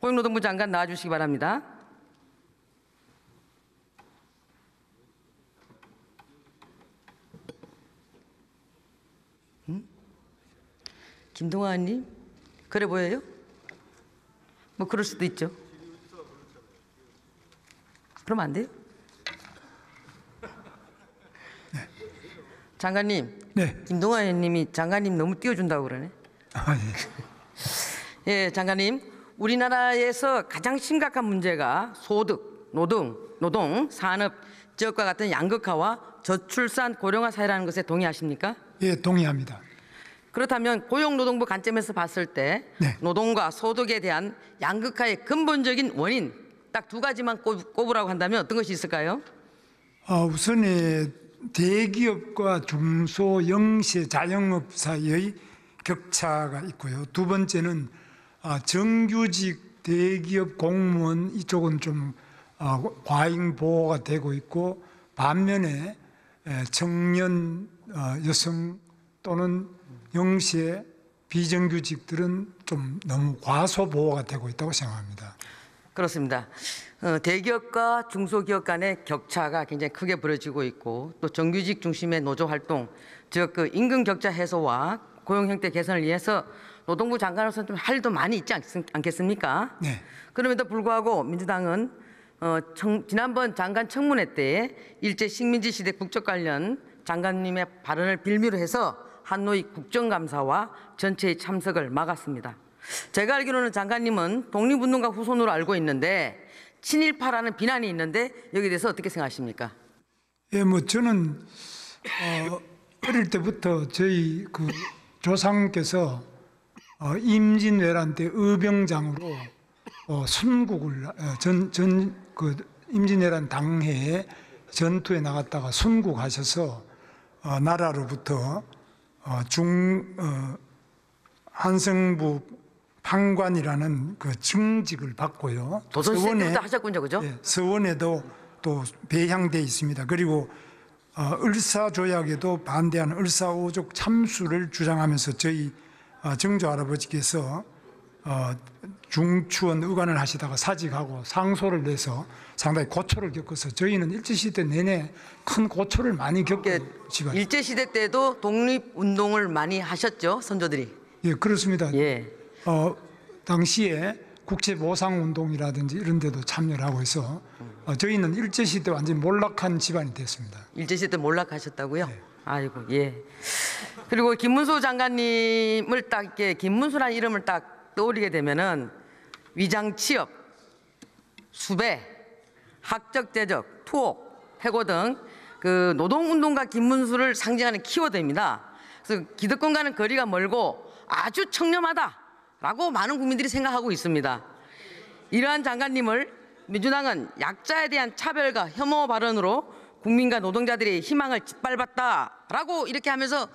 고용노동부 장관 나와주시기 바랍니다. 김동완님? 그래 보여요? 뭐 그럴 수도 있죠. 그러면 안 돼요? 네. 장관님. 네. 김동완 의원님이 장관님 너무 띄워준다고 그러네. 아, 예. 예, 장관님. 우리나라에서 가장 심각한 문제가 소득, 노동, 산업, 지역과 같은 양극화와 저출산 고령화 사회라는 것에 동의하십니까? 예, 동의합니다. 그렇다면 고용노동부 관점에서 봤을 때 네. 노동과 소득에 대한 양극화의 근본적인 원인 딱 두 가지만 꼽으라고 한다면 어떤 것이 있을까요? 우선에 대기업과 중소 영세 자영업 사이의 격차가 있고요. 두 번째는 정규직 대기업 공무원 이쪽은 좀 과잉 보호가 되고 있고, 반면에 청년 여성 또는 영세 비정규직들은 좀 너무 과소 보호가 되고 있다고 생각합니다. 그렇습니다. 대기업과 중소기업 간의 격차가 굉장히 크게 벌어지고 있고, 또 정규직 중심의 노조 활동, 즉 그 임금 격차 해소와 고용 형태 개선을 위해서 노동부 장관으로서는 좀 할 일도 많이 있지 않겠습니까? 네. 그럼에도 불구하고 민주당은 지난번 장관 청문회 때 일제 식민지 시대 국적 관련 장관님의 발언을 빌미로 해서 한노이 국정감사와 전체의 참석을 막았습니다. 제가 알기로는 장관님은 독립운동가 후손으로 알고 있는데 친일파라는 비난이 있는데 여기에 대해서 어떻게 생각하십니까? 예, 뭐 저는 어릴 때부터 저희 그 조상께서 임진왜란 때 의병장으로 순국을 그 임진왜란 당해에 전투에 나갔다가 순국하셔서 나라로부터 한성부 판관이라는 그 증직을 받고요. 조선시대 때부터 하셨군요, 그죠? 네, 서원에도 또 배향돼 있습니다. 그리고 을사조약에도 반대하는 을사오족 참수를 주장하면서 저희 정조 할아버지께서 중추원 의관을 하시다가 사직하고 상소를 내서 상당히 고초를 겪어서 저희는 일제시대 내내 큰 고초를 많이 겪은 집안. 일제시대 때도 독립운동을 많이 하셨죠, 선조들이? 예, 그렇습니다. 예. 당시에 국제보상운동이라든지 이런 데도 참여를 하고 해서 저희는 일제시대 완전히 몰락한 집안이 됐습니다. 일제시대 때 몰락하셨다고요? 네. 아이고, 예. 그리고 김문수 장관님을 딱 이렇게 김문수라는 이름을 딱 떠올리게 되면은 위장 취업, 수배, 학적 대적, 투옥, 해고 등 그 노동운동가 김문수를 상징하는 키워드입니다. 그래서 기득권과는 거리가 멀고 아주 청렴하다라고 많은 국민들이 생각하고 있습니다. 이러한 장관님을 민주당은 약자에 대한 차별과 혐오 발언으로 국민과 노동자들의 희망을 짓밟았다라고 이렇게 하면서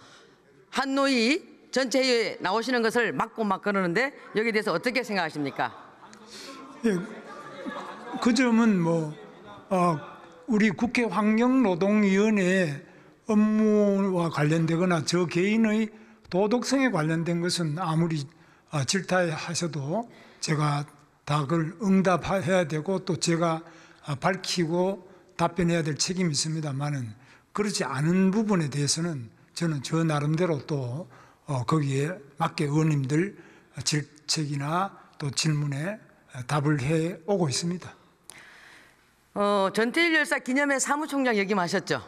한노이 전체 회의에 나오시는 것을 막고 막 그러는데 여기에 대해서 어떻게 생각하십니까? 예, 그 점은 우리 국회 환경노동위원회 업무와 관련되거나 저 개인의 도덕성에 관련된 것은 아무리 질타하셔도 제가 다 그걸 응답해야 되고 또 제가 밝히고 답변해야 될 책임이 있습니다만은, 그렇지 않은 부분에 대해서는 저는 저 나름대로 또 거기에 맞게 의원님들 질책이나 또 질문에 답을 해 오고 있습니다. 전태일 열사 기념회 사무총장 역임하셨죠?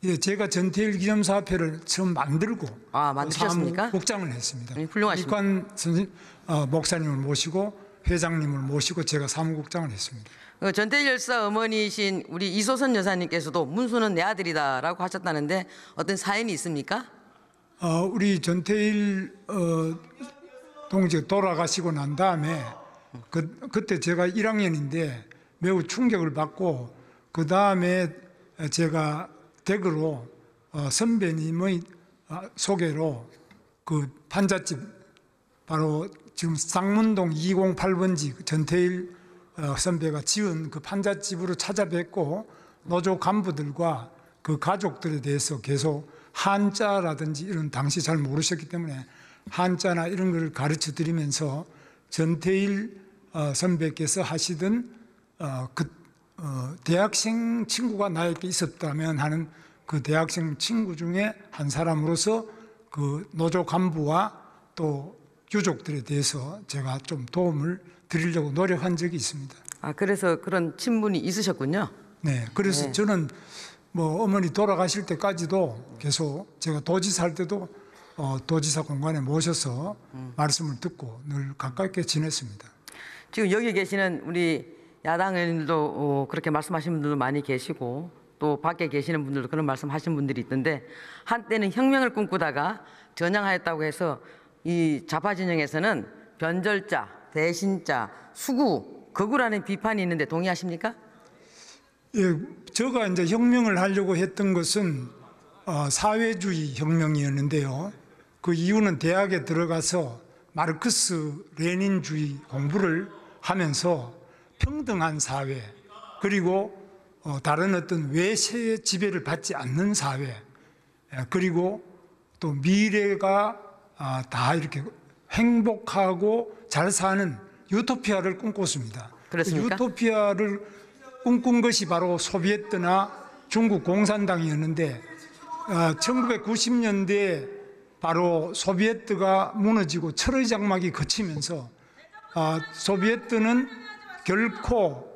예, 제가 전태일 기념사업회를 처음 만들고 만드셨습니까? 사무국장을 했습니다. 훌륭하십니다. 일관 선생 목사님을 모시고 회장님을 모시고 제가 사무국장을 했습니다. 전태일 열사 어머니이신 우리 이소선 여사님께서도 문수는 내 아들이다라고 하셨다는데 어떤 사연이 있습니까? 우리 전태일 동지가 돌아가시고 난 다음에 그때 제가 1학년인데 매우 충격을 받고, 그 다음에 제가 댁으로 선배님의 소개로 그 판잣집, 바로 지금 쌍문동 208번지 전태일 선배가 지은 그 판잣집으로 찾아뵙고 노조 간부들과 그 가족들에 대해서 계속 한자라든지 이런, 당시 잘 모르셨기 때문에 한자나 이런 걸 가르쳐 드리면서 전태일 선배께서 하시던 대학생 친구가 나에게 있었다면 하는 그 대학생 친구 중에 한 사람으로서 그 노조 간부와 또 유족들에 대해서 제가 좀 도움을 드리려고 노력한 적이 있습니다. 아, 그래서 그런 친분이 있으셨군요. 네, 그래서 네. 저는 뭐 어머니 돌아가실 때까지도 계속 제가 도지사 할 때도 도지사 공간에 모셔서 말씀을 듣고 늘 가깝게 지냈습니다. 지금 여기 계시는 우리 야당 의원님도 그렇게 말씀하시는 분들도 많이 계시고 또 밖에 계시는 분들도 그런 말씀하신 분들이 있던데, 한때는 혁명을 꿈꾸다가 전향하였다고 해서 이 좌파 진영에서는 변절자, 대신자, 수구, 거구라는 비판이 있는데 동의하십니까? 예, 제가 이제 혁명을 하려고 했던 것은 사회주의 혁명이었는데요. 그 이유는 대학에 들어가서 마르크스 레닌주의 공부를 하면서 평등한 사회, 그리고 다른 어떤 외세의 지배를 받지 않는 사회, 그리고 또 미래가 다 이렇게 행복하고 잘 사는 유토피아를 꿈꿨습니다. 그렇습니까? 그 유토피아를 꿈꾼 것이 바로 소비에트나 중국 공산당이었는데 1990년대에 바로 소비에트가 무너지고 철의 장막이 걷히면서 소비에트는 결코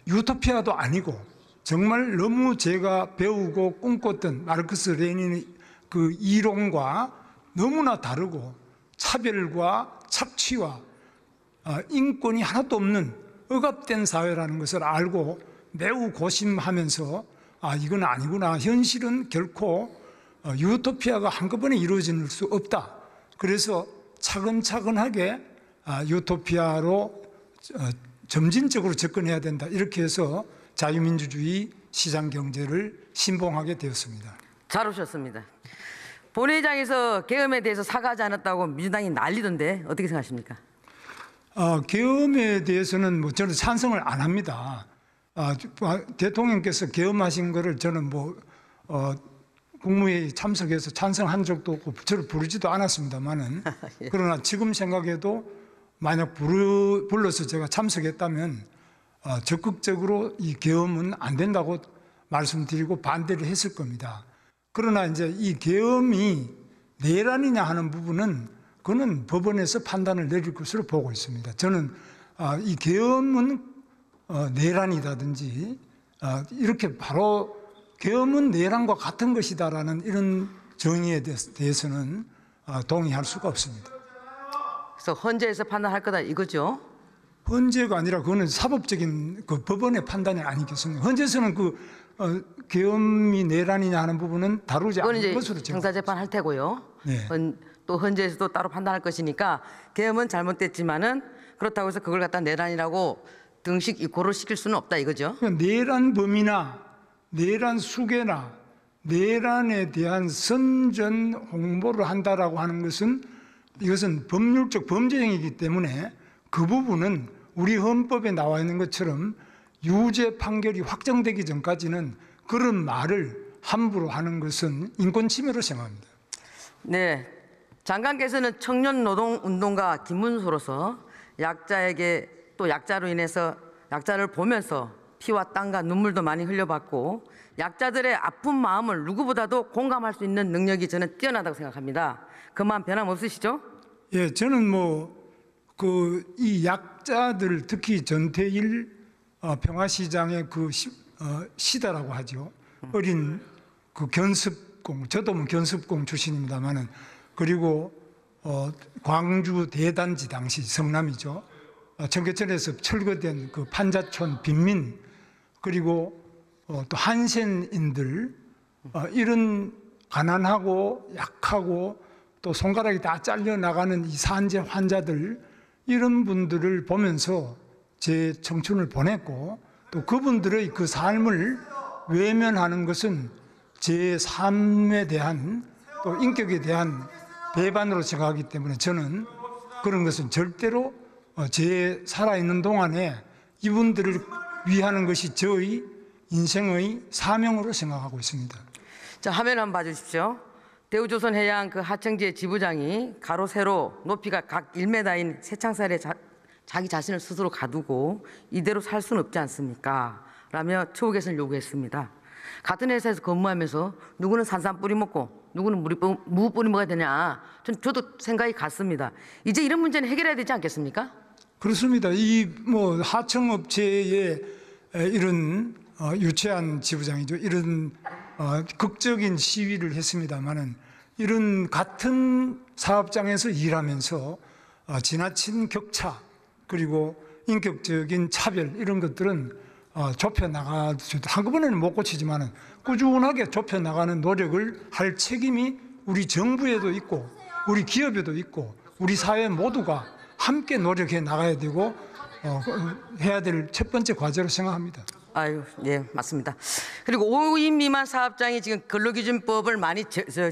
유토피아도 아니고 정말 너무 제가 배우고 꿈꿨던 마르크스 레닌의 그 이론과 너무나 다르고 차별과 착취와 인권이 하나도 없는 억압된 사회라는 것을 알고 매우 고심하면서 이건 아니구나, 현실은 결코 유토피아가 한꺼번에 이루어질 수 없다. 그래서 차근차근하게 유토피아로 점진적으로 접근해야 된다. 이렇게 해서 자유민주주의 시장경제를 신봉하게 되었습니다. 잘 오셨습니다. 본회의장에서 계엄에 대해서 사과하지 않았다고 민주당이 난리던데 어떻게 생각하십니까? 계엄에 대해서는 뭐 저는 찬성을 안 합니다. 대통령께서 계엄하신 거를 저는 국무회의 참석해서 찬성한 적도 없고 저를 부르지도 않았습니다만은 예. 그러나 지금 생각해도 만약 불러서 제가 참석했다면 적극적으로 이 계엄은 안 된다고 말씀드리고 반대를 했을 겁니다. 그러나 이제 이 계엄이 내란이냐 하는 부분은 그거는 법원에서 판단을 내릴 것으로 보고 있습니다. 저는 이 계엄은 내란이라든지 이렇게 바로 계엄은 내란과 같은 것이다라는 이런 정의에 대해서는 동의할 수가 없습니다. 그래서 헌재에서 판단할 거다 이거죠? 헌재가 아니라 그거는 사법적인 그 법원의 판단이 아니겠습니까? 헌재에서는 계엄이 내란이냐 하는 부분은 다루지 그건 않는 이제 것으로 제가 형사재판 할 테고요. 네. 또 헌재에서도 따로 판단할 것이니까 계엄은 잘못됐지만은 그렇다고 해서 그걸 갖다 내란이라고 등식 이고를 시킬 수는 없다 이거죠? 내란 범위나 내란 수괴나 내란에 대한 선전 홍보를 한다라고 하는 것은 이것은 법률적 범죄 행위이기 때문에 그 부분은 우리 헌법에 나와 있는 것처럼 유죄 판결이 확정되기 전까지는 그런 말을 함부로 하는 것은 인권 침해로 생각합니다. 네, 장관께서는 청년 노동 운동가 김문수로서 약자에게 또 약자로 인해서 약자를 보면서 피와 땀과 눈물도 많이 흘려봤고 약자들의 아픈 마음을 누구보다도 공감할 수 있는 능력이 저는 뛰어나다고 생각합니다. 그 마음 변함없으시죠? 예, 저는 이 약자들 특히 전태일 평화시장의 시다라고 하죠. 어린 그 견습공, 저도 견습공 출신입니다만은 그리고 광주 대단지 당시 성남이죠. 청계천에서 철거된 그 판자촌 빈민 그리고 또 한센인들 이런 가난하고 약하고 또 손가락이 다 잘려 나가는 이 산재 환자들 이런 분들을 보면서 제 청춘을 보냈고 또 그분들의 그 삶을 외면하는 것은 제 삶에 대한 또 인격에 대한 배반으로 생각하기 때문에 저는 그런 것은 절대로 제 살아있는 동안에 이분들을 위하는 것이 저의 인생의 사명으로 생각하고 있습니다. 자, 화면 한번 봐주십시오. 대우조선해양 그 하청지의 지부장이 가로 세로 높이가 각 1m인 새창살에 자기 자신을 스스로 가두고 이대로 살 수는 없지 않습니까? 라며 처우 개선을 요구했습니다. 같은 회사에서 근무하면서 누구는 산삼 뿌리 먹고 누구는 무 뿌리 먹어야 되냐. 저도 생각이 같습니다. 이제 이런 문제는 해결해야 되지 않겠습니까? 그렇습니다. 이 뭐 하청업체의 이런 유치한 지부장이죠. 이런 극적인 시위를 했습니다마는 이런 같은 사업장에서 일하면서 지나친 격차 그리고 인격적인 차별 이런 것들은 좁혀 나가도 한꺼번에는 못 고치지만은 꾸준하게 좁혀 나가는 노력을 할 책임이 우리 정부에도 있고 우리 기업에도 있고 우리 사회 모두가 함께 노력해 나가야 되고 해야 될 첫 번째 과제로 생각합니다. 아유, 예, 맞습니다. 그리고 5인 미만 사업장이 지금 근로기준법을 많이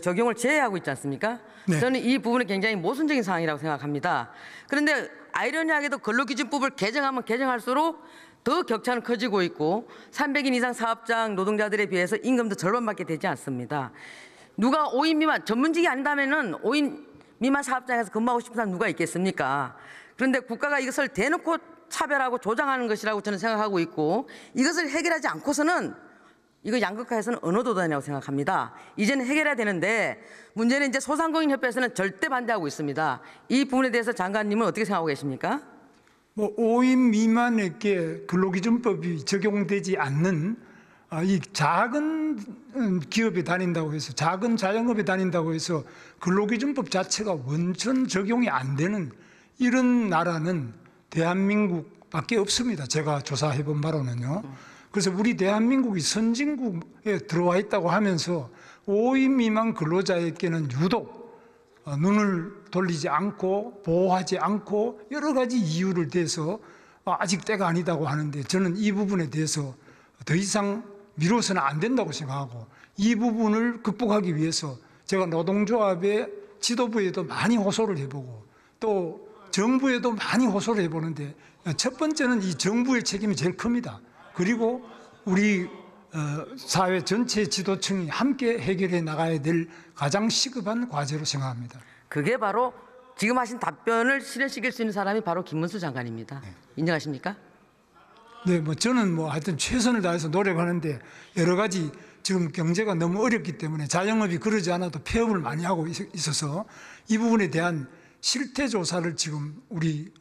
적용을 제외하고 있지 않습니까? 네. 저는 이 부분은 굉장히 모순적인 상황이라고 생각합니다. 그런데 아이러니하게도 근로기준법을 개정하면 개정할수록 더 격차는 커지고 있고 300인 이상 사업장 노동자들에 비해서 임금도 절반밖에 되지 않습니다. 누가 5인 미만 전문직이 아니다면은 5인 미만 사업장에서 근무하고 싶은 사람 누가 있겠습니까? 그런데 국가가 이것을 대놓고 차별하고 조장하는 것이라고 저는 생각하고 있고 이것을 해결하지 않고서는 이거 양극화해서는 어느 도단이라고 생각합니다. 이제는 해결해야 되는데 문제는 이제 소상공인협회에서는 절대 반대하고 있습니다. 이 부분에 대해서 장관님은 어떻게 생각하고 계십니까? 뭐 5인 미만에게 근로기준법이 적용되지 않는 이 작은 기업에 다닌다고 해서 작은 자영업에 다닌다고 해서 근로기준법 자체가 원천 적용이 안 되는 이런 나라는 대한민국밖에 없습니다. 제가 조사해 본 바로는요. 그래서 우리 대한민국이 선진국에 들어와 있다고 하면서 5인 미만 근로자에게는 유독 눈을 돌리지 않고 보호하지 않고 여러 가지 이유를 대서 아직 때가 아니다고 하는데 저는 이 부분에 대해서 더 이상 미뤄서는 안 된다고 생각하고 이 부분을 극복하기 위해서 제가 노동조합의 지도부에도 많이 호소를 해보고 또 정부에도 많이 호소를 해보는데 첫 번째는 이 정부의 책임이 제일 큽니다. 그리고 우리 사회 전체 지도층이 함께 해결해 나가야 될 가장 시급한 과제로 생각합니다. 그게 바로 지금 하신 답변을 실현시킬 수 있는 사람이 바로 김문수 장관입니다. 인정하십니까? 네, 뭐 저는 뭐 하여튼 최선을 다해서 노력하는데 여러 가지 지금 경제가 너무 어렵기 때문에 자영업이 그러지 않아도 폐업을 많이 하고 있어서 이 부분에 대한 실태 조사를 지금 우리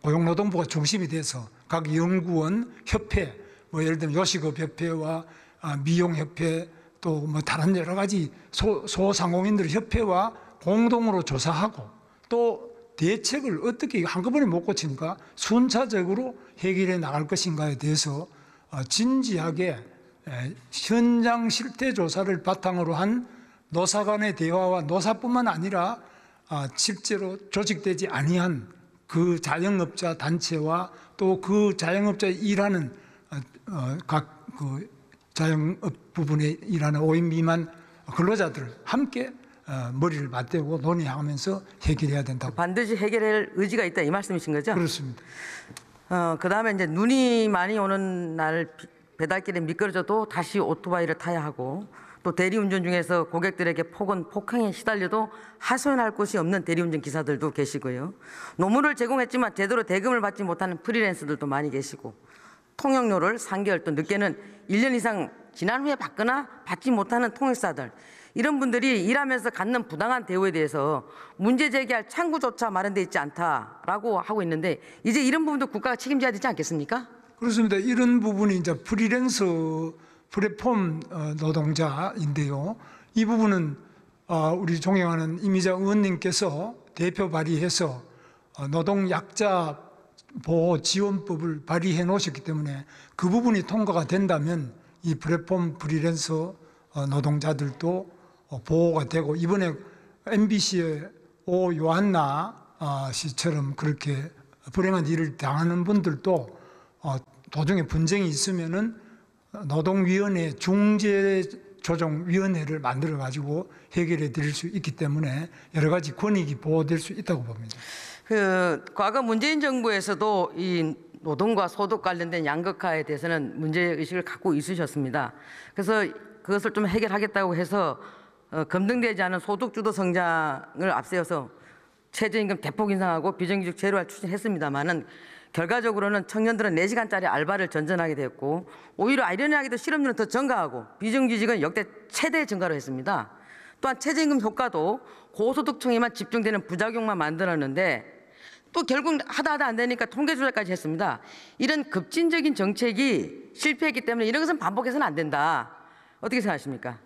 고용노동부가 중심이 돼서 각 연구원, 협회, 뭐 예를 들면 요식업협회와 미용협회 또 뭐 다른 여러 가지 소상공인들 협회와 공동으로 조사하고 또 대책을 어떻게 한꺼번에 못 고치니까 순차적으로 해결해 나갈 것인가에 대해서 진지하게 현장 실태 조사를 바탕으로 한 노사 간의 대화와 노사뿐만 아니라 실제로 조직되지 아니한 그 자영업자 단체와 또 그 자영업자 일하는 각 그 자영업 부분에 일하는 5인 미만 근로자들 함께 머리를 맞대고 논의하면서 해결해야 된다고. 반드시 해결할 의지가 있다 이 말씀이신 거죠? 그렇습니다. 그다음에 이제 눈이 많이 오는 날 배달길에 미끄러져도 다시 오토바이를 타야 하고 또 대리운전 중에서 고객들에게 폭행에 시달려도 하소연할 곳이 없는 대리운전 기사들도 계시고요. 노무를 제공했지만 제대로 대금을 받지 못하는 프리랜서들도 많이 계시고 통역료를 3개월 또 늦게는 1년 이상 지난 후에 받거나 받지 못하는 통역사들 이런 분들이 일하면서 갖는 부당한 대우에 대해서 문제 제기할 창구조차 마련되어 있지 않다라고 하고 있는데 이제 이런 부분도 국가가 책임져야 되지 않겠습니까? 그렇습니다. 이런 부분이 이제 프리랜서 플랫폼 노동자인데요. 이 부분은 우리 존경하는 이미자 의원님께서 대표 발의해서 노동약자 보호 지원법을 발의해 놓으셨기 때문에 그 부분이 통과가 된다면 이 플랫폼 프리랜서 노동자들도 보호가 되고 이번에 MBC의 오 요한나 씨처럼 그렇게 불행한 일을 당하는 분들도 도중에 분쟁이 있으면은 노동위원회 중재조정위원회를 만들어 가지고 해결해 드릴 수 있기 때문에 여러 가지 권익이 보호될 수 있다고 봅니다. 과거 문재인 정부에서도 이 노동과 소득 관련된 양극화에 대해서는 문제의식을 갖고 있으셨습니다. 그래서 그것을 좀 해결하겠다고 해서 검증되지 않은 소득주도 성장을 앞세워서 최저임금 대폭 인상하고 비정규직 제로화 추진했습니다마는 결과적으로는 청년들은 4시간짜리 알바를 전전하게 되었고 오히려 아이러니하게도 실업률은 더 증가하고 비정규직은 역대 최대 증가로 했습니다. 또한 최저임금 효과도 고소득층에만 집중되는 부작용만 만들었는데 또 결국 하다 안 되니까 통계 조작까지 했습니다. 이런 급진적인 정책이 실패했기 때문에 이런 것은 반복해서는 안 된다. 어떻게 생각하십니까?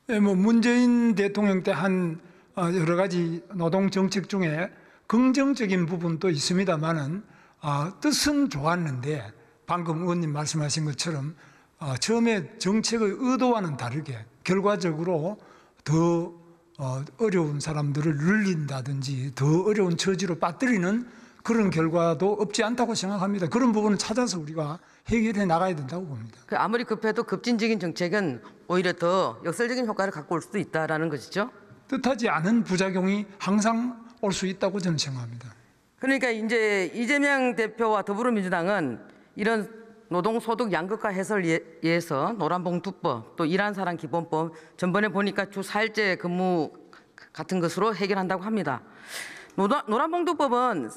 예, 뭐 문재인 대통령 때 한 여러 가지 노동 정책 중에 긍정적인 부분도 있습니다만은 뜻은 좋았는데 방금 의원님 말씀하신 것처럼 처음에 정책의 의도와는 다르게 결과적으로 더 어려운 사람들을 늘린다든지 더 어려운 처지로 빠뜨리는 그런 결과도 없지 않다고 생각합니다. 그런 부분을 찾아서 우리가 해결해 나가야 된다고 봅니다. 아무리 급해도 급진적인 정책은 오히려 더 역설적인 효과를 갖고 올 수도 있다라는 것이죠. 뜻하지 않은 부작용이 항상 올 수 있다고 저는 생각합니다. 그러니까 이제 이재명 대표와 더불어민주당은 이런 노동소득 양극화 해소를 위해서 노란봉투법 또 일하는 사람 기본법 전번에 보니까 주 4일제 근무 같은 것으로 해결한다고 합니다. 노란봉투법은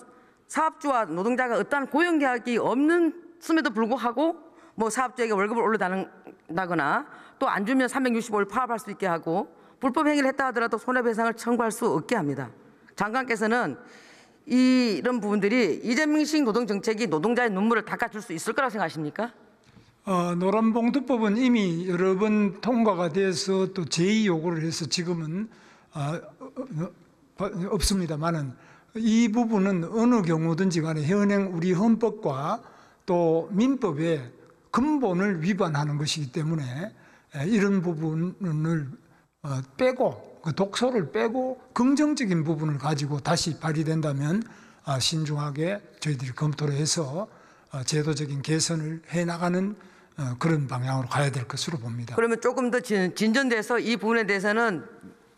사업주와 노동자가 어떠한 고용계약이 없음에도 불구하고 뭐 사업주에게 월급을 올려다거나 또 안 주면 365일 파업할 수 있게 하고 불법 행위를 했다 하더라도 손해배상을 청구할 수 없게 합니다. 장관께서는 이런 부분들이 이재명식 노동정책이 노동자의 눈물을 닦아줄 수 있을 거라고 생각하십니까? 노란봉투법은 이미 여러 번 통과가 돼서 또 제2 요구를 해서 지금은 없습니다만은 이 부분은 어느 경우든지 간에 현행 우리 헌법과 또 민법의 근본을 위반하는 것이기 때문에 이런 부분을 빼고 그 독소를 빼고 긍정적인 부분을 가지고 다시 발의된다면 신중하게 저희들이 검토를 해서 제도적인 개선을 해나가는 그런 방향으로 가야 될 것으로 봅니다. 그러면 조금 더 진전돼서 이 부분에 대해서는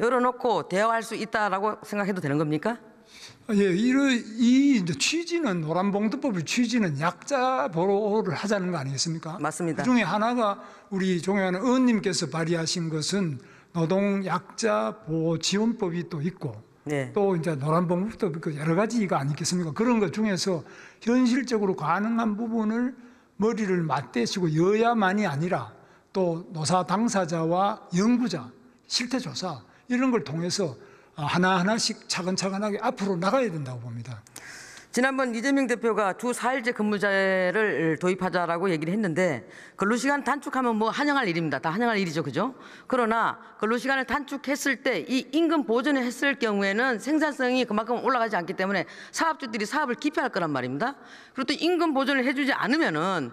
열어놓고 대화할 수 있다라고 생각해도 되는 겁니까? 예, 이 이제 취지는 노란봉투법의 취지는 약자 보호를 하자는 거 아니겠습니까? 맞습니다. 그 중에 하나가 우리 존경하는 의원님께서 발의하신 것은 노동 약자 보호 지원법이 또 있고 네. 또 이제 노란봉투법도 있고 여러 가지가 아니겠습니까? 그런 것 중에서 현실적으로 가능한 부분을 머리를 맞대시고 여야만이 아니라 또 노사 당사자와 연구자, 실태조사 이런 걸 통해서 하나하나씩 차근차근하게 앞으로 나가야 된다고 봅니다. 지난번 이재명 대표가 주 4일제 근무제를 도입하자라고 얘기를 했는데 근로시간 단축하면 뭐 환영할 일입니다. 다 환영할 일이죠. 그죠? 그러나 근로시간을 단축했을 때 이 임금 보전을 했을 경우에는 생산성이 그만큼 올라가지 않기 때문에 사업주들이 사업을 기피할 거란 말입니다. 그리고 또 임금 보전을 해주지 않으면은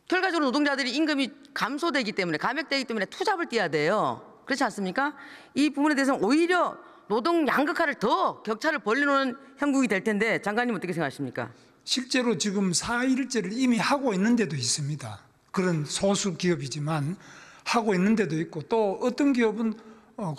결과적으로 노동자들이 임금이 감소되기 때문에 감액되기 때문에 투잡을 뛰어야 돼요. 그렇지 않습니까? 이 부분에 대해서는 오히려 노동 양극화를 더 격차를 벌리는 형국이 될 텐데 장관님 어떻게 생각하십니까? 실제로 지금 4일제를 이미 하고 있는 데도 있습니다. 그런 소수 기업이지만 하고 있는 데도 있고 또 어떤 기업은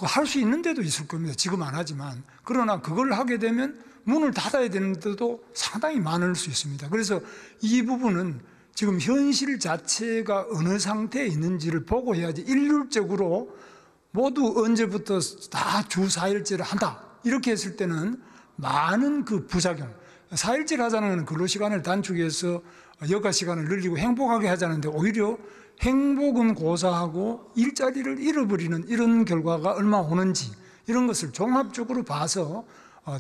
할 수 있는 데도 있을 겁니다. 지금 안 하지만. 그러나 그걸 하게 되면 문을 닫아야 되는 데도 상당히 많을 수 있습니다. 그래서 이 부분은 지금 현실 자체가 어느 상태에 있는지를 보고 해야지 일률적으로 모두 언제부터 다 주 4일제를 한다 이렇게 했을 때는 많은 그 부작용 4일제를 하자는 건 근로시간을 단축해서 여가시간을 늘리고 행복하게 하자는데 오히려 행복은 고사하고 일자리를 잃어버리는 이런 결과가 얼마 오는지 이런 것을 종합적으로 봐서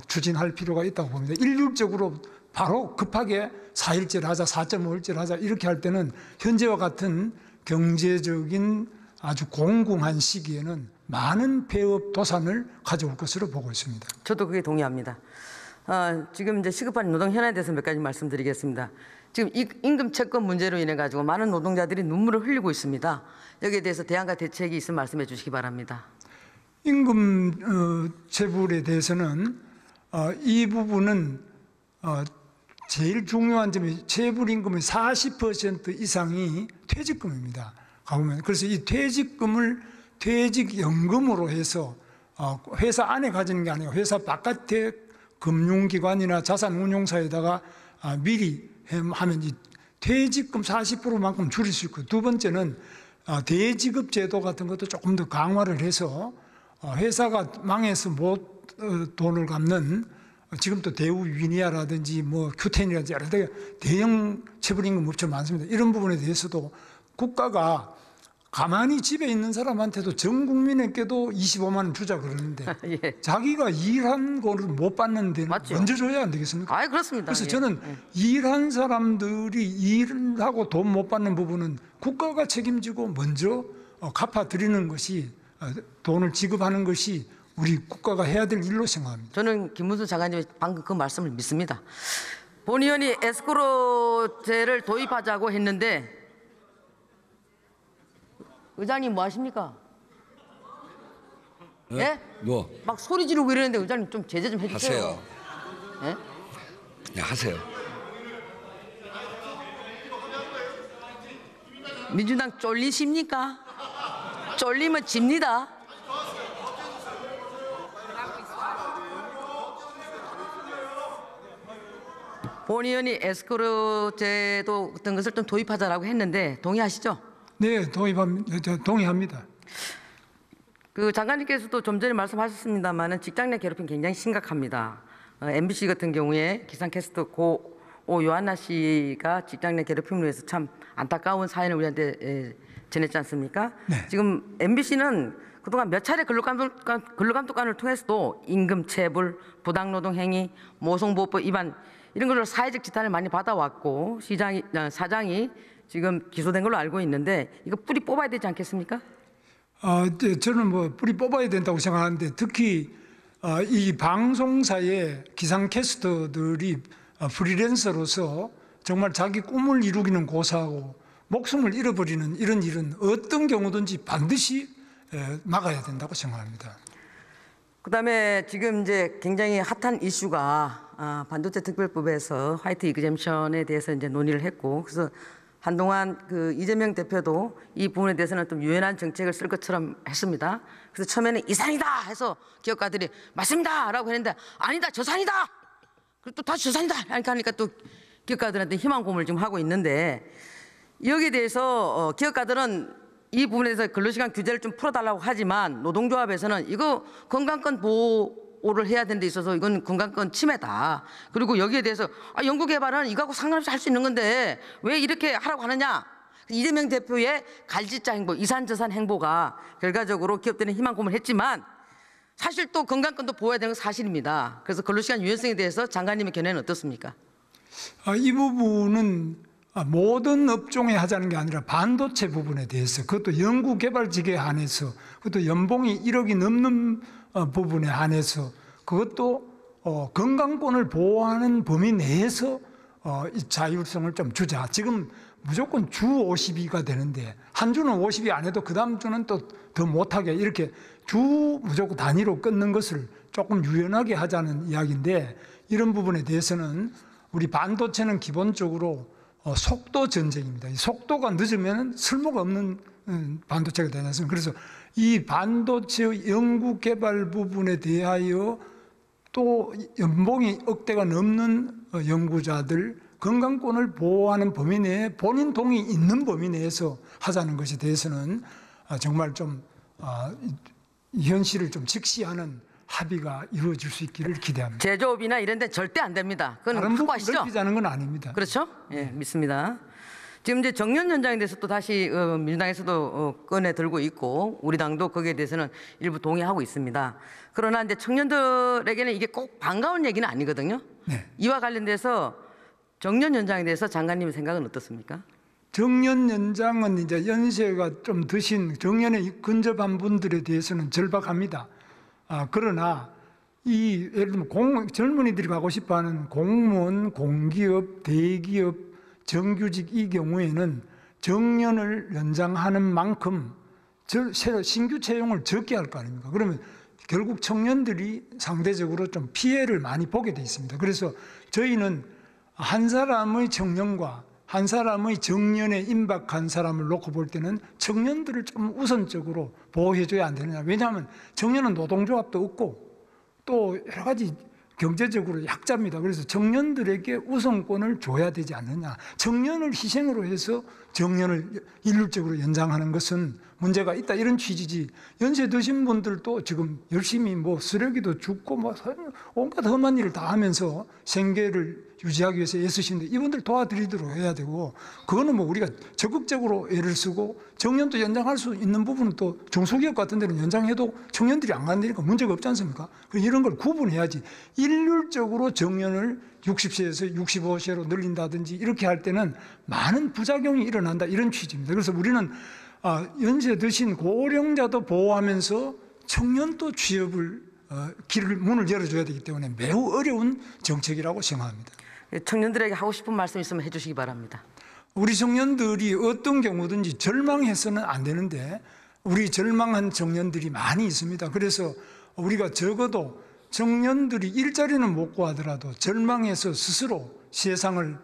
추진할 필요가 있다고 봅니다. 일률적으로 바로 급하게 4일제를 하자 4.5일제를 하자 이렇게 할 때는 현재와 같은 경제적인 아주 공공한 시기에는 많은 폐업 도산을 가져올 것으로 보고 있습니다. 저도 그게 동의합니다. 지금 이제 시급한 노동 현안에 대해서 몇 가지 말씀드리겠습니다. 지금 임금 채권 문제로 인해 가지고 많은 노동자들이 눈물을 흘리고 있습니다. 여기에 대해서 대안과 대책이 있으면 말씀해 주시기 바랍니다. 임금 체불에 대해서는 이 부분은 제일 중요한 점이 체불 임금의 40% 이상이 퇴직금입니다. 그래서 이 퇴직금을 퇴직연금으로 해서 회사 안에 가지는 게 아니고 회사 바깥에 금융기관이나 자산운용사에다가 미리 하면 이 퇴직금 40%만큼 줄일 수 있고 두 번째는 대지급 제도 같은 것도 조금 더 강화를 해서 회사가 망해서 못 돈을 갚는 지금 또 대우 위니아라든지 뭐 큐텐이라든지 여러 대형 체불임금 업체 많습니다. 이런 부분에 대해서도 국가가 가만히 집에 있는 사람한테도 전 국민에게도 25만 원 주자 그러는데 예. 자기가 일한 거를 못 받는 데는 맞죠. 먼저 줘야 안 되겠습니까? 아, 그렇습니다. 그래서 예. 저는 일한 사람들이 일하고 돈 못 받는 부분은 국가가 책임지고 먼저 갚아드리는 것이 돈을 지급하는 것이 우리 국가가 해야 될 일로 생각합니다. 저는 김문수 장관님의 방금 그 말씀을 믿습니다. 본 의원이 에스크로제를 도입하자고 했는데 의장님 뭐 하십니까? 예? 뭐 막 소리 지르고 이러는데 의장님 좀 제재 좀 해주세요. 하세요. 예? 네, 하세요. 민주당 쫄리십니까? 쫄리면 집니다. 본 의원이 에스크로제도 어떤 것을 좀 도입하자라고 했는데 동의하시죠? 네, 동의합니다. 그 장관님께서도 좀 전에 말씀하셨습니다만은 직장 내 괴롭힘 굉장히 심각합니다. MBC 같은 경우에 기상캐스터 고 요한나 씨가 직장 내 괴롭힘으로 해서 참 안타까운 사연을 우리한테 전했지 않습니까? 네. 지금 MBC는 그동안 몇 차례 근로감독관을 통해서도 임금 체불, 부당노동 행위, 모성보호법 위반 이런 걸로 사회적 지탄을 많이 받아왔고 사장이 지금 기소된 걸로 알고 있는데 이거 뿌리 뽑아야 되지 않겠습니까? 네, 저는 뭐 뿌리 뽑아야 된다고 생각하는데 특히 이 방송사의 기상캐스터들이 프리랜서로서 정말 자기 꿈을 이루기는 고사하고 목숨을 잃어버리는 이런 일은 어떤 경우든지 반드시 막아야 된다고 생각합니다. 그다음에 지금 이제 굉장히 핫한 이슈가 반도체 특별법에서 화이트 이그젬션에 대해서 이제 논의를 했고 그래서 한동안 그 이재명 대표도 이 부분에 대해서는 좀 유연한 정책을 쓸 것처럼 했습니다. 그래서 처음에는 이산이다 해서 기업가들이 맞습니다라고 했는데 아니다 저산이다. 그리고 또 다시 저산이다 하니까 또 기업가들한테 희망 고문을 지금 하고 있는데 여기에 대해서 기업가들은 이 부분에 대해서 근로시간 규제를 좀 풀어달라고 하지만 노동조합에서는 이거 건강권 보호를 해야 되는 데 있어서 이건 건강권 침해다. 그리고 여기에 대해서 연구개발은 이거하고 상관없이 할 수 있는 건데 왜 이렇게 하라고 하느냐. 이재명 대표의 갈짓자 행보, 이산저산 행보가 결과적으로 기업들은 희망 고문을 했지만 사실 또 건강권도 보호해야 되는 건 사실입니다. 그래서 근로시간 유연성에 대해서 장관님의 견해는 어떻습니까? 이 부분은 모든 업종에 하자는 게 아니라 반도체 부분에 대해서 그것도 연구개발직에 한해서 그것도 연봉이 1억이 넘는 부분에 한해서 그것도 건강권을 보호하는 범위 내에서 이 자율성을 좀 주자. 지금 무조건 주 50위가 되는데 한 주는 50위 안 해도 그 다음 주는 또 더 못하게 이렇게 주 무조건 단위로 끊는 것을 조금 유연하게 하자는 이야기인데 이런 부분에 대해서는 우리 반도체는 기본적으로 속도 전쟁입니다. 이 속도가 늦으면 쓸모가 없는 반도체가 되지 않습니까? 그래서 이 반도체 연구 개발 부분에 대하여 또 연봉이 억대가 넘는 연구자들 건강권을 보호하는 범위 내에 본인 동의 있는 범위 내에서 하자는 것에 대해서는 정말 좀 현실을 좀 직시하는 합의가 이루어질 수 있기를 기대합니다. 제조업이나 이런 데 절대 안 됩니다. 그건 다른 부분 확고하시죠? 넓히자는 건 아닙니다. 그렇죠? 예, 믿습니다. 지금 이제 정년 연장에 대해서 또 다시 민주당에서도 꺼내 들고 있고 우리 당도 거기에 대해서는 일부 동의하고 있습니다. 그러나 이제 청년들에게는 이게 꼭 반가운 얘기는 아니거든요. 네. 이와 관련돼서 정년 연장에 대해서 장관님의 생각은 어떻습니까? 정년 연장은 이제 연세가 좀 드신 정년에 근접한 분들에 대해서는 절박합니다. 그러나 예를 들면 젊은이들이 가고 싶어하는 공무원, 공기업, 대기업, 정규직 이 경우에는 정년을 연장하는 만큼 신규 채용을 적게 할 거 아닙니까? 그러면 결국 청년들이 상대적으로 좀 피해를 많이 보게 돼 있습니다. 그래서 저희는 한 사람의 청년과 한 사람의 정년에 임박한 사람을 놓고 볼 때는 청년들을 좀 우선적으로 보호해줘야 안 되느냐. 왜냐하면 청년은 노동조합도 없고 또 여러 가지 경제적으로 약자입니다. 그래서 청년들에게 우선권을 줘야 되지 않느냐. 청년을 희생으로 해서 정년을 일률적으로 연장하는 것은 문제가 있다, 이런 취지지. 연세 드신 분들도 지금 열심히 뭐 쓰레기도 줍고 뭐 온갖 험한 일을 다 하면서 생계를 유지하기 위해서 애쓰시는데 이분들 도와드리도록 해야 되고, 그거는 뭐 우리가 적극적으로 애를 쓰고 정년도 연장할 수 있는 부분은 또 중소기업 같은 데는 연장해도 청년들이 안 간다니까 문제가 없지 않습니까? 이런 걸 구분해야지. 일률적으로 정년을 60세에서 65세로 늘린다든지 이렇게 할 때는 많은 부작용이 일어난다, 이런 취지입니다. 그래서 우리는 연세 드신 고령자도 보호하면서 청년도 취업을 문을 열어줘야 되기 때문에 매우 어려운 정책이라고 생각합니다. 청년들에게 하고 싶은 말씀 있으면 해주시기 바랍니다. 우리 청년들이 어떤 경우든지 절망해서는 안 되는데 우리 절망한 청년들이 많이 있습니다. 그래서 우리가 적어도 청년들이 일자리는 못 구하더라도 절망해서 스스로 세상을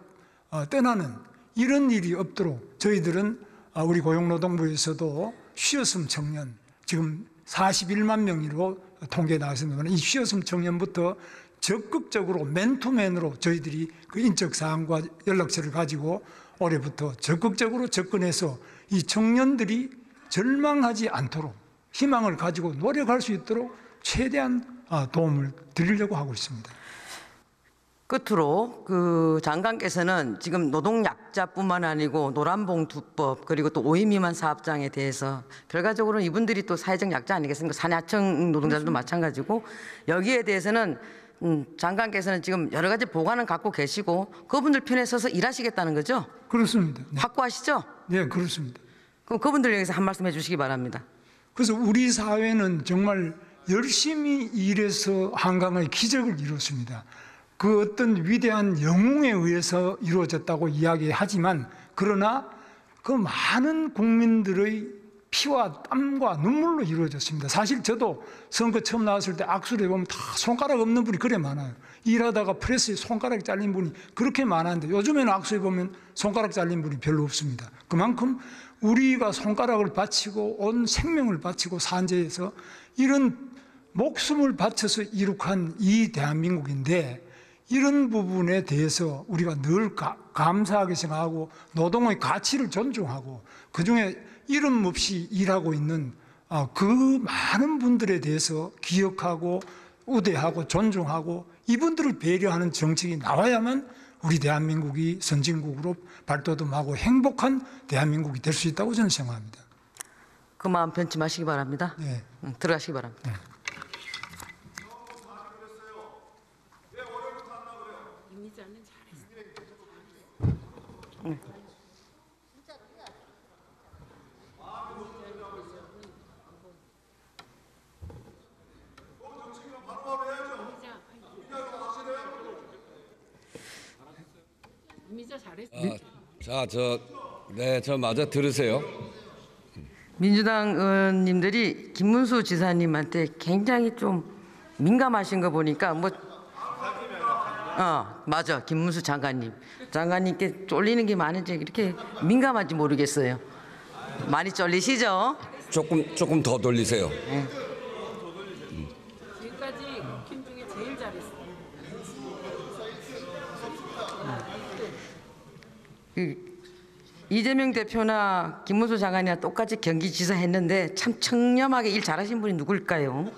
떠나는 이런 일이 없도록 저희들은 우리 고용노동부에서도 쉬었음 청년, 지금 41만 명으로 통계에 나왔습니다만, 이 쉬었음 청년부터 적극적으로 맨투맨으로 저희들이 그 인적 사항과 연락처를 가지고 올해부터 적극적으로 접근해서 이 청년들이 절망하지 않도록 희망을 가지고 노력할 수 있도록 최대한 도움을 드리려고 하고 있습니다. 끝으로 그 장관께서는 지금 노동약자뿐만 아니고 노란봉투법, 그리고 또 5인 미만 사업장에 대해서 결과적으로 이분들이 또 사회적 약자 아니겠습니까? 산하청 노동자들도 마찬가지고, 여기에 대해서는 장관께서는 지금 여러 가지 보관은 갖고 계시고 그분들 편에 서서 일하시겠다는 거죠? 그렇습니다. 네. 확고하시죠? 네, 그렇습니다. 그럼 그분들 위해서 한 말씀 해주시기 바랍니다. 그래서 우리 사회는 정말 열심히 일해서 한강의 기적을 이뤘습니다. 그 어떤 위대한 영웅에 의해서 이루어졌다고 이야기하지만, 그러나 그 많은 국민들의 피와 땀과 눈물로 이루어졌습니다. 사실 저도 선거 처음 나왔을 때 악수를 해보면 다 손가락 없는 분이 그래 많아요. 일하다가 프레스에 손가락 잘린 분이 그렇게 많았는데 요즘에는 악수해보면 손가락 잘린 분이 별로 없습니다. 그만큼 우리가 손가락을 바치고 온 생명을 바치고 산재해서 이런 목숨을 바쳐서 이룩한 이 대한민국인데, 이런 부분에 대해서 우리가 늘 감사하게 생각하고 노동의 가치를 존중하고 그중에 이름 없이 일하고 있는 그 많은 분들에 대해서 기억하고 우대하고 존중하고 이분들을 배려하는 정책이 나와야만 우리 대한민국이 선진국으로 발돋움하고 행복한 대한민국이 될 수 있다고 저는 생각합니다. 그 마음 변치 마시기 바랍니다. 네. 들어가시기 바랍니다. 네. 저 마저 들으세요. 민주당 의원님들이 김문수 지사님한테 굉장히 좀 민감하신 거 보니까 맞아, 김문수 장관님께 쫄리는 게 많은지 이렇게 민감한지 모르겠어요. 많이 쫄리시죠? 조금 더 돌리세요. 지금까지 국힘 중에 제일 잘했어요. 이재명 대표나 김문수 장관이나 똑같이 경기지사 했는데 참 청렴하게 일 잘하신 분이 누굴까요?